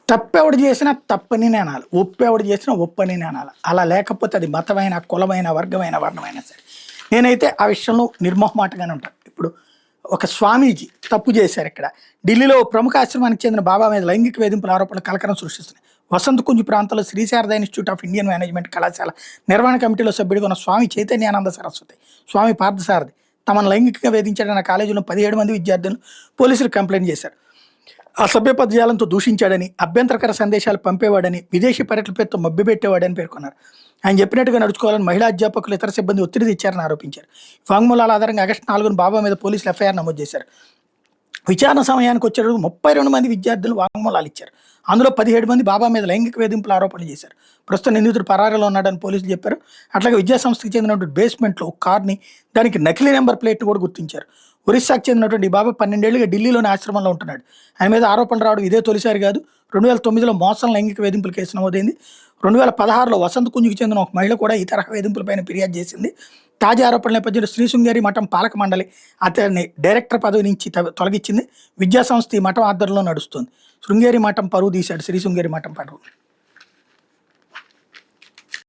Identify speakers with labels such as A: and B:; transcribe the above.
A: తప్పెవడు చేసినా తప్పనినే అనాలి. ఒప్పెవడు చేసినా ఒప్పనినే అనాలి. అలా లేకపోతే అది మతమైన, కులమైన, వర్గమైన, వర్ణమైనా సరే. నేనైతే ఆ విషయంలో నిర్మోహమాటంగానే ఉంటాను. ఇప్పుడు ఒక స్వామీజీ తప్పు చేశారు ఇక్కడ. ఢిల్లీలో ఓ ప్రముఖ ఆశ్రమానికి చెందిన బాబా మీద లైంగిక వేధింపుల ఆరోపణలు కలకలం సృష్టిస్తున్నాయి. వసంత్ కుంజ్ ప్రాంతంలో Shri Sharada institute of Indian management కళాశాల నిర్వహణ కమిటీలో సభ్యుడిగా ఉన్న స్వామి చైతన్యానంద సరస్వతి, స్వామి పార్థసారథి తమను లైంగికంగా వేధించాడన్న కాలేజీలో 17 మంది విద్యార్థులు పోలీసులు కంప్లైంట్ చేశారు. అసభ్య పదజాలంతో దూషించాడని, అభ్యంతరకర సందేశాలు పంపేవాడని, విదేశీ పర్యటన పేరుతో మభ్యపెట్టేవాడని పేర్కొన్నారు. ఆయన చెప్పినట్టుగా నడుచుకోవాలని మహిళా అధ్యాపకులు, ఇతర సిబ్బంది ఒత్తిడి తెచ్చారని ఆరోపించారు. వాంగ్మూలాల ఆధారంగా ఆగస్టు 4న బాబా మీద పోలీసులు ఎఫ్ఐఆర్ నమోదు చేశారు. విచారణ సమయానికి వచ్చేటప్పుడు 32 మంది విద్యార్థులు వాంగ్మూలాలు ఇచ్చారు. అందులో 17 మంది బాబా మీద లైంగిక వేధింపుల ఆరోపణలు చేశారు. ప్రస్తుతం నిందితుడు పరారీలో ఉన్నాడని పోలీసులు చెప్పారు. అట్లాగే విద్యాసంస్థకు చెందినటువంటి బేస్మెంట్లో ఒక కార్ని, దానికి నకిలీ నెంబర్ ప్లేట్ను కూడా గుర్తించారు. ఒరిస్సాకు చెందినటువంటి బాబా 12 ఏళ్లుగా ఢిల్లీలోని ఆశ్రమంలో ఉంటున్నాడు. ఆయన మీద ఆరోపణలు రావడం ఇదే తొలిసారి కాదు. 2009లో మోసం లైంగిక వేధింపుల కేసు నమోదైంది. 2016లో వసంత్ కుంజ్కి చెందిన ఒక మహిళ కూడా ఈ తరహా వేధింపులపైన ఫిర్యాదు చేసింది. తాజా ఆరోపణల నేపథ్యంలో శ్రీ శృంగేరి మఠం పాలక మండలి అతన్ని డైరెక్టర్ పదవి నుంచి తొలగించింది. విద్యాసంస్థ ఈ మఠం ఆధ్వర్యంలో నడుస్తుంది. శృంగేరి మఠం పరువు తీశాడు శ్రీ శృంగేరి మఠం పరువు.